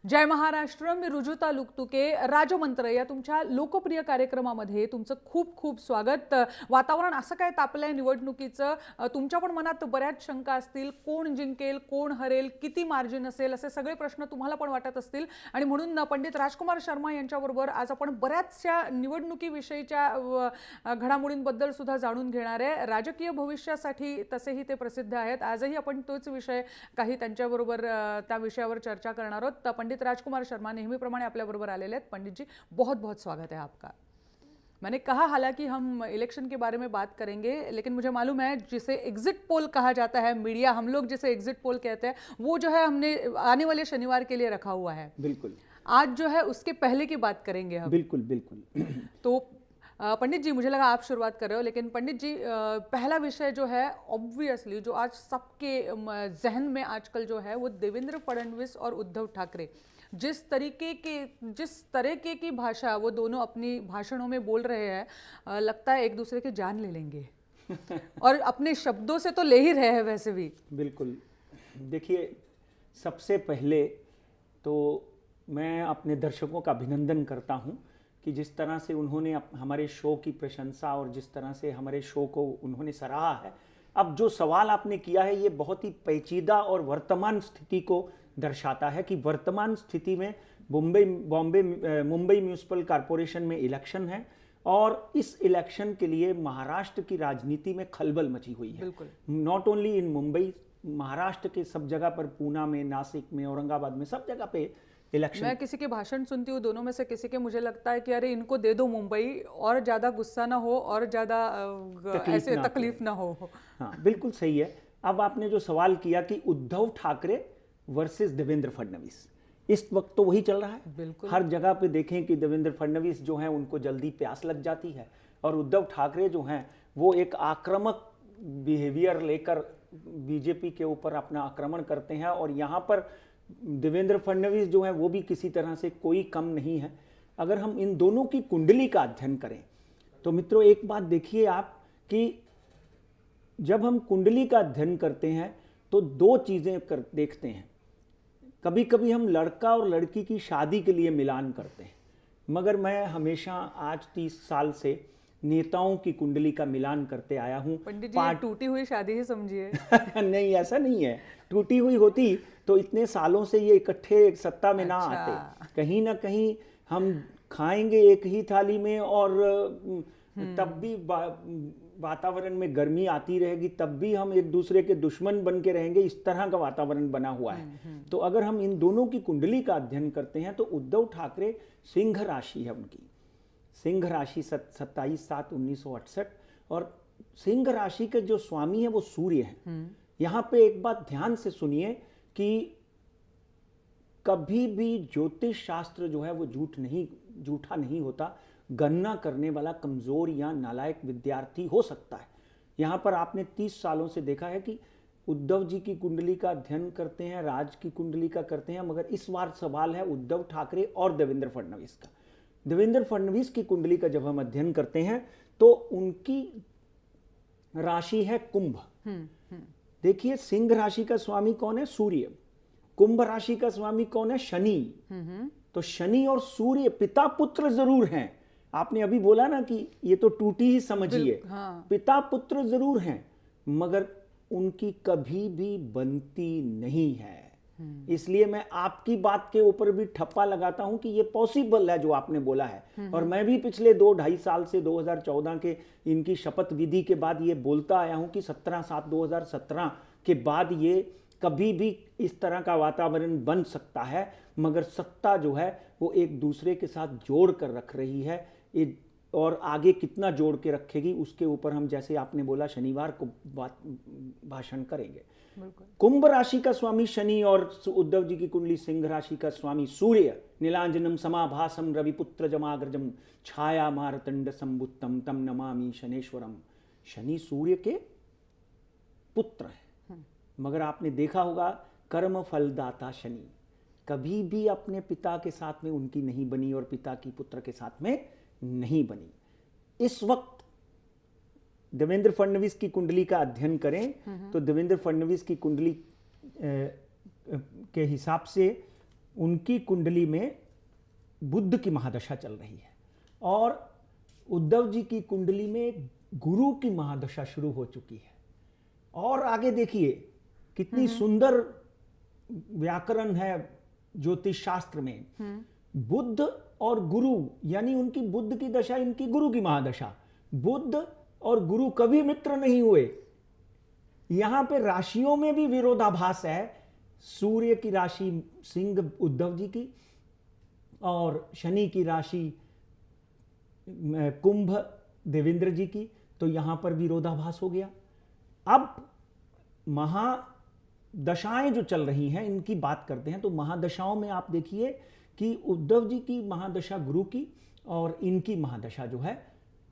जय महाराष्ट्र. मी रुजुता लुकतुके. राजमंत्र या तुमच्या लोकप्रिय कार्यक्रमामध्ये तुमचं खूप खूप स्वागत. वातावरण असं काय तापलंय निवडणुकीचं, तुमच्या पण मनात बऱ्याच शंका असतील. कोण जिंकेल, कोण हरेल, किती मार्जिन असेल, असे सगळे प्रश्न तुम्हाला पण वाटत असतील. आणि म्हणून पंडित राजकुमार शर्मा यांच्याबरोबर आज आपण बऱ्याचशा निवडणुकीविषयीच्या घडामोडींबद्दल सुद्धा जाणून घेणार आहे. राजकीय भविष्यासाठी तसेही ते प्रसिद्ध आहेत. आजही आपण तोच विषय काही त्यांच्याबरोबर त्या विषयावर चर्चा करणार आहोत. पंडित राजकुमार शर्मा नेहमीप्रमाणे आपल्या बरोबर आलेले हैं. पंडित जी, बहुत बहुत स्वागत है आपका. मैंने कहा हालांकि हम इलेक्शन के बारे में बात करेंगे, लेकिन मुझे मालूम है जिसे एग्जिट पोल कहा जाता है, मीडिया हम लोग जिसे एग्जिट पोल कहते हैं, वो जो है हमने आने वाले शनिवार के लिए रखा हुआ है. बिल्कुल. आज जो है उसके पहले की बात करेंगे हम. बिल्कुल बिल्कुल. तो पंडित जी, मुझे लगा आप शुरुआत कर रहे हो, लेकिन पंडित जी पहला विषय जो है ऑब्वियसली जो आज सबके जहन में आजकल जो है वो देवेंद्र फडणवीस और उद्धव ठाकरे, जिस तरीके की भाषा वो दोनों अपनी भाषणों में बोल रहे हैं, लगता है एक दूसरे की जान ले लेंगे. और अपने शब्दों से तो ले ही रहे हैं वैसे भी. बिल्कुल. देखिए, सबसे पहले तो मैं अपने दर्शकों का अभिनंदन करता हूं कि जिस तरह से उन्होंने हमारे शो की प्रशंसा और जिस तरह से हमारे शो को उन्होंने सराहा है. अब जो सवाल आपने किया है ये बहुत ही पेचीदा और वर्तमान स्थिति को दर्शाता है कि वर्तमान स्थिति में मुंबई म्यूनिसिपल कॉरपोरेशन में इलेक्शन है और इस इलेक्शन के लिए महाराष्ट्र की राजनीति में खलबल मची हुई है. Not only in Mumbai, Maharashtra के सब जगह पर, पूना में, नासिक में, औरंगाबाद में, सब जगह पे इलेक्शन. मैं किसी के भाषण सुनती हूँ, दोनों में से किसी के मुझे लगता है कि अरे इनको दे दो मुंबई, और ज़्यादा गुस्सा ना हो और ज़्यादा ऐसे तकलीफ ना हो. हाँ, बिल्कुल सही है. अब आपने जो सवाल किया कि उद्धव ठाकरे वर्सेस देवेंद्र फडणवीस, इस वक्त तो वही चल रहा है. बिल्कुल. हर जगह पे देखें कि देवेंद्र फडणवीस जो हैं उनको जल्दी प्यास लग जाती है और उद्धव ठाकरे जो हैं वो एक आक्रामक बिहेवियर लेकर बीजेपी के ऊपर अपना आक्रमण करते हैं. और यहाँ पर देवेंद्र फडणवीस जो है वो भी किसी तरह से कोई कम नहीं है. अगर हम इन दोनों की कुंडली का अध्ययन करें तो मित्रों, एक बात देखिए आप कि जब हम कुंडली का अध्ययन करते हैं तो दो चीजें देखते हैं. कभी कभी हम लड़का और लड़की की शादी के लिए मिलान करते हैं, मगर मैं हमेशा आज 30 साल से नेताओं की कुंडली का मिलान करते आया हूं. पंडित जी, टूटी हुई शादी ही समझिए. नहीं, ऐसा नहीं है. टूटी हुई होती तो इतने सालों से ये इकट्ठे सत्ता में ना आते. कहीं ना कहीं हम खाएंगे एक ही थाली में और तब भी वातावरण में गर्मी आती रहेगी, तब भी हम एक दूसरे के दुश्मन बन के रहेंगे. इस तरह का वातावरण बना हुआ है. तो अगर हम इन दोनों की कुंडली का अध्ययन करते हैं तो उद्धव ठाकरे सिंह राशि है उनकी. सिंह राशि 27/7/1968 और सिंह राशि के जो स्वामी है वो सूर्य है. यहां पे एक बात ध्यान से सुनिए कि कभी भी ज्योतिष शास्त्र जो है वो झूठा नहीं होता. गणना करने वाला कमजोर या नालायक विद्यार्थी हो सकता है. यहां पर आपने 30 सालों से देखा है कि उद्धव जी की कुंडली का अध्ययन करते हैं, राज की कुंडली का करते हैं, मगर इस बार सवाल है उद्धव ठाकरे और देवेंद्र फडणवीस का. देवेंद्र फडणवीस की कुंडली का जब हम अध्ययन करते हैं तो उनकी राशि है कुंभ. देखिए, सिंह राशि का स्वामी कौन है? सूर्य. कुंभ राशि का स्वामी कौन है? शनि. तो शनि और सूर्य पिता पुत्र जरूर हैं. आपने अभी बोला ना कि ये तो टूटी ही समझिए. हाँ. पिता पुत्र जरूर हैं, मगर उनकी कभी भी बनती नहीं है. इसलिए मैं आपकी बात के ऊपर भी ठप्पा लगाता हूं कि ये पॉसिबल है जो आपने बोला है. और मैं भी पिछले 2-2.5 साल से 2014 के इनकी शपथ विधि के बाद ये बोलता आया हूं कि 17/7/2017 के बाद ये कभी भी इस तरह का वातावरण बन सकता है, मगर सत्ता जो है वो एक दूसरे के साथ जोड़ कर रख रही है. और आगे कितना जोड़ के रखेगी उसके ऊपर हम, जैसे आपने बोला, शनिवार को भाषण करेंगे. कुंभ राशि का स्वामी शनि और उद्धव जी की कुंडली सिंह राशि का स्वामी सूर्य. नीलांजनम समाभासम रविपुत्र जमाग्रजम छाया मारतंड संबुत्तम तम नमामि शनेश्वरम. शनि सूर्य के पुत्र है, मगर आपने देखा होगा कर्म फलदाता शनि कभी भी अपने पिता के साथ में उनकी नहीं बनी और पिता की पुत्र के साथ में नहीं बनी. इस वक्त देवेंद्र फडणवीस की कुंडली का अध्ययन करें तो देवेंद्र फडणवीस की कुंडली के हिसाब से उनकी कुंडली में बुध की महादशा चल रही है और उद्धव जी की कुंडली में गुरु की महादशा शुरू हो चुकी है। और आगे देखिए कितनी सुंदर व्याकरण है ज्योतिष शास्त्र में। बुध और गुरु यानी उनकी बुध की दशा, इनकी गुरु की महादशा। बुध और गुरु कभी मित्र नहीं हुए। यहां पे राशियों में भी विरोधाभास है। सूर्य की राशि सिंह उद्धव जी की और शनि की राशि कुंभ देवेंद्र जी की, तो यहां पर विरोधाभास हो गया। अब महादशाएं जो चल रही हैं इनकी बात करते हैं। तो महादशाओं में आप देखिए कि उद्धव जी की महादशा गुरु की और इनकी महादशा जो है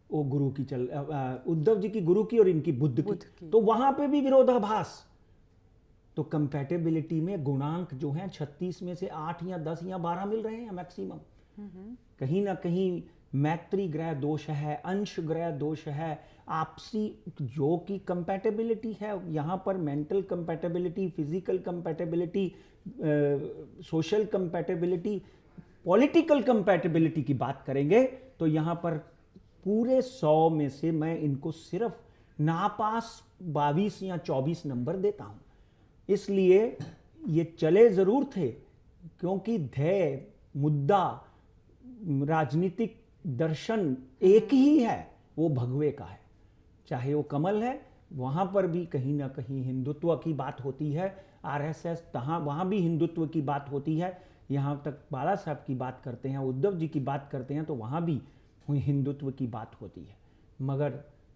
वो गुरु की उद्धव जी की गुरु की और इनकी बुध की। तो वहां पे भी विरोधाभास। तो कंपैटिबिलिटी में गुणांक जो हैं 36 में से 8 या 10 या 12 मिल रहे हैं मैक्सिमम। कहीं ना कहीं मैत्री ग्रह दोष है, अंश ग्रह दोष है, आपसी जो की कंपैटिबिलिटी है। यहां पर mental compatibility, physical compatibility, social compatibility, political compatibility की बात करेंगे तो यहां पर पूरे 100 में से मैं इनको सिर्फ नापास 22 या 24 नंबर देता हूं। इसलिए ये चले जरूर थे क्योंकि ध्येय, मुद्दा, राजनीतिक दर्शन एक ही है, वो भगवे का है। चाहे वो कमल है, वहां पर भी कहीं ना कहीं हिंदुत्व की बात होती है। आरएसएस वहां भी हिंदुत्व की बात होती है। यहां तक बाला साहब की बात करते हैं, उद्धव जी की बात करते हैं तो वहां भी हिंदुत्व की बात होती है। मगर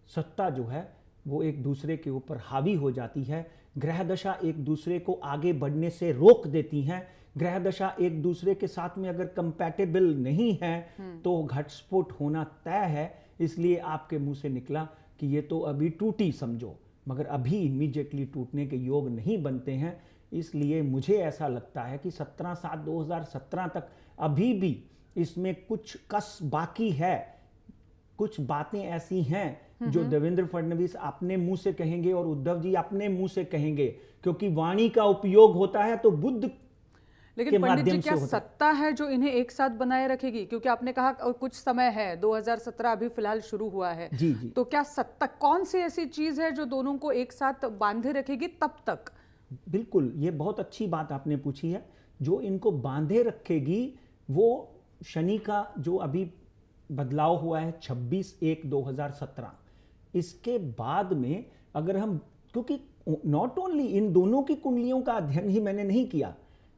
सत्ता जो है वो एक दूसरे के ऊपर हावी हो जाती है। ग्रह दशा एक दूसरे को आगे बढ़ने से रोक देती हैं। ग्रह दशा एक दूसरे के साथ में अगर कंपैटिबल नहीं है तो घटस्फोट होना तय है। इसलिए आपके मुंह से निकला कि ये तो अभी टूटी समझो, मगर अभी इमीडिएटली टूटने के योग नहीं बनते हैं। इसलिए मुझे ऐसा लगता है कि 17/7/2017 तक अभी भी इसमें कुछ कस बाकी है। कुछ बातें ऐसी हैं जो देवेंद्र फडणवीस अपने मुंह से कहेंगे और उद्धव जी अपने मुंह से कहेंगे, क्योंकि वाणी का उपयोग होता है तो बुद्ध। लेकिन पंडित जी, क्या सत्ता है जो इन्हें एक साथ बनाए रखेगी? क्योंकि आपने कहा कुछ समय है, 2017 अभी फिलहाल शुरू हुआ है। जी। तो क्या सत्ता कौन सी ऐसी चीज है जो दोनों को एक साथ बांधे रखेगी तब तक? बिल्कुल, ये बहुत अच्छी बात आपने पूछी है। जो इनको बांधे रखेगी वो शनि का जो अभी बदलाव हुआ है 26/1/2017, इसके बाद में अगर हम, क्योंकि नॉट ओनली इन दोनों की कुंडलियों का अध्ययन ही मैंने नहीं किया,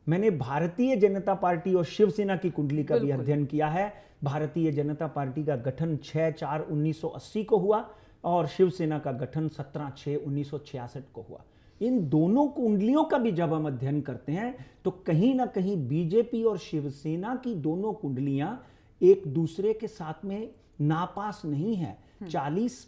मैंने भारतीय जनता पार्टी और शिवसेना की कुंडली का भी अध्ययन किया है। भारतीय जनता पार्टी का गठन 6/4/1980 को हुआ और शिवसेना का गठन 17/6/1966 को हुआ। इन दोनों कुंडलियों का भी जब हम अध्ययन करते हैं तो कहीं ना कहीं बीजेपी और शिवसेना की दोनों कुंडलियां एक दूसरे के साथ में नापास नहीं है। 40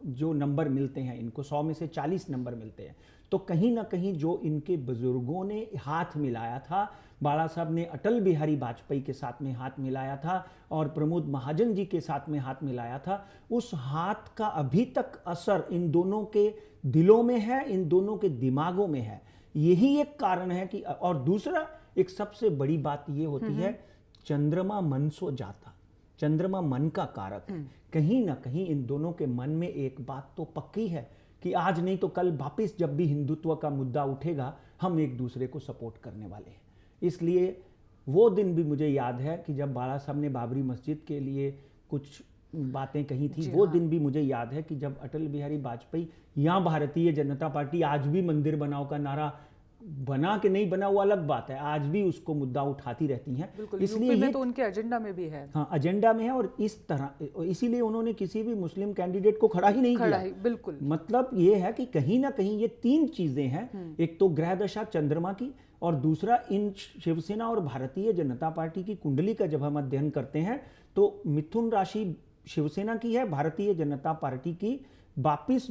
जो नंबर मिलते हैं इनको, 100 में से 40 नंबर मिलते हैं। तो कहीं ना कहीं जो इनके बुजुर्गों ने हाथ मिलाया था, बाला साहब ने अटल बिहारी वाजपेयी के साथ में हाथ मिलाया था और प्रमोद महाजन जी के साथ में हाथ मिलाया था, उस हाथ का अभी तक असर इन दोनों के दिलों में है, इन दोनों के दिमागों में है। यही एक कारण है कि, और दूसरा एक सबसे बड़ी बात ये होती है, चंद्रमा मन सो जाता, चंद्रमा मन का कारक है। कहीं ना कहीं इन दोनों के मन में एक बात तो पक्की है कि आज नहीं तो कल वापिस जब भी हिंदुत्व का मुद्दा उठेगा हम एक दूसरे को सपोर्ट करने वाले हैं। इसलिए वो दिन भी मुझे याद है कि जब बाला साहब ने बाबरी मस्जिद के लिए कुछ बातें कही थी, वो दिन भी मुझे याद है कि जब अटल बिहारी वाजपेयी या भारतीय जनता पार्टी आज भी मंदिर बनाओ का नारा बना के नहीं बना, वो अलग बात है, आज भी उसको मुद्दा उठाती रहती हैं। इसलिए ये तो उनके एजेंडा में भी है। हाँ, एजेंडा में है। और इस तरह इसीलिए उन्होंने किसी भी मुस्लिम कैंडिडेट को खड़ा ही नहीं किया। बिल्कुल, मतलब ये है कि कहीं ना कहीं ये तीन चीजें हैं, एक तो ग्रह दशा चंद्रमा की और दूसरा इन शिवसेना और भारतीय जनता पार्टी की कुंडली का जब हम अध्ययन करते हैं तो मिथुन राशि शिवसेना की है, भारतीय जनता पार्टी की वापिस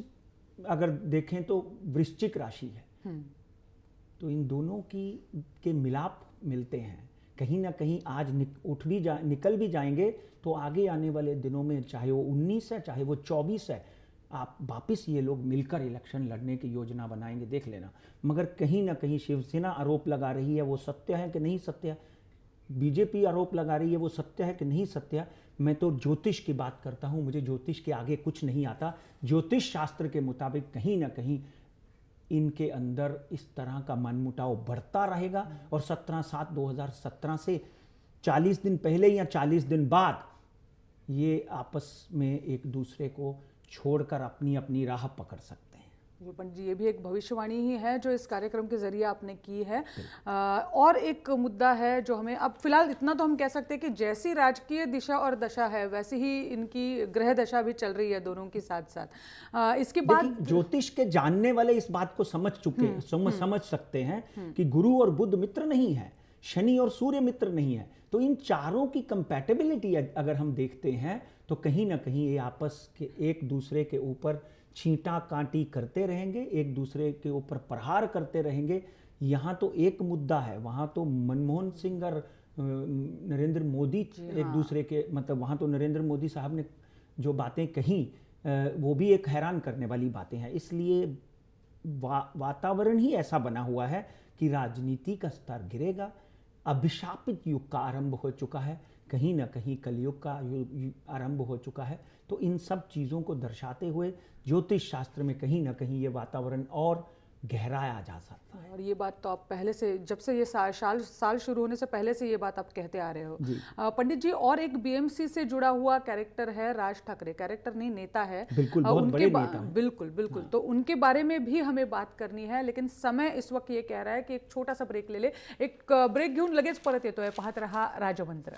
अगर देखें तो वृश्चिक राशि है। तो इन दोनों के मिलाप मिलते हैं। कहीं ना कहीं आज निकल भी जाएंगे तो आगे आने वाले दिनों में, चाहे वो 19 है चाहे वो 24 है, आप वापस ये लोग मिलकर इलेक्शन लड़ने की योजना बनाएंगे, देख लेना। मगर कहीं ना कहीं शिवसेना आरोप लगा रही है, वो सत्य है कि नहीं सत्य है? बीजेपी आरोप लगा रही है, वो सत्य है कि नहीं सत्य है? मैं तो ज्योतिष की बात करता हूं, मुझे ज्योतिष के आगे कुछ नहीं आता। ज्योतिष शास्त्र के मुताबिक कहीं ना कहीं इनके अंदर इस तरह का मनमुटाव बढ़ता रहेगा और 17/7/2017 से 40 दिन पहले या 40 दिन बाद ये आपस में एक दूसरे को छोड़कर अपनी अपनी राह पकड़ सकते हैं। जी पंडित जी, ये भी एक भविष्यवाणी ही है जो इस कार्यक्रम के जरिए आपने की है। और एक मुद्दा है जो हमें अब फिलहाल इतना तो हम कह सकते हैं कि जैसी राजकीय दिशा और दशा है वैसी ही इनकी ग्रह दशा भी चल रही है दोनों के साथ साथ। इसके बाद ज्योतिष के जानने वाले इस बात को समझ सकते हैं कि गुरु और बुध मित्र नहीं है, शनि और सूर्य मित्र नहीं है। तो इन चारों की कंपैटिबिलिटी अगर हम देखते हैं तो कहीं ना कहीं ये आपस के एक दूसरे के ऊपर छींटा कांटी करते रहेंगे, एक दूसरे के ऊपर प्रहार करते रहेंगे। यहाँ तो एक मुद्दा है, वहाँ तो मनमोहन सिंह और नरेंद्र मोदी एक दूसरे के, मतलब वहाँ तो नरेंद्र मोदी साहब ने जो बातें कही वो भी एक हैरान करने वाली बातें हैं। इसलिए वातावरण ही ऐसा बना हुआ है कि राजनीति का स्तर गिरेगा। अभिशापित युग का आरंभ हो चुका है, कहीं ना कहीं कलयुग का आरंभ हो चुका है। तो इन सब चीज़ों को दर्शाते हुए ज्योतिष शास्त्र में कहीं ना कहीं ये वातावरण और गहराया जा सकता है। और ये बात तो आप पहले से, जब से ये साल शुरू होने से पहले से ये बात आप कहते आ रहे हो पंडित जी। और एक बीएमसी से जुड़ा हुआ कैरेक्टर है राज ठाकरे, कैरेक्टर नहीं नेता है, बिल्कुल बहुत बड़े नेता हैं। बिल्कुल। तो उनके बारे में भी हमें बात करनी है, लेकिन समय इस वक्त ये कह रहा है कि एक छोटा सा ब्रेक ले ले। एक ब्रेक घेऊन लगेच परत येतोय, पाहत रहा राजमंत्र।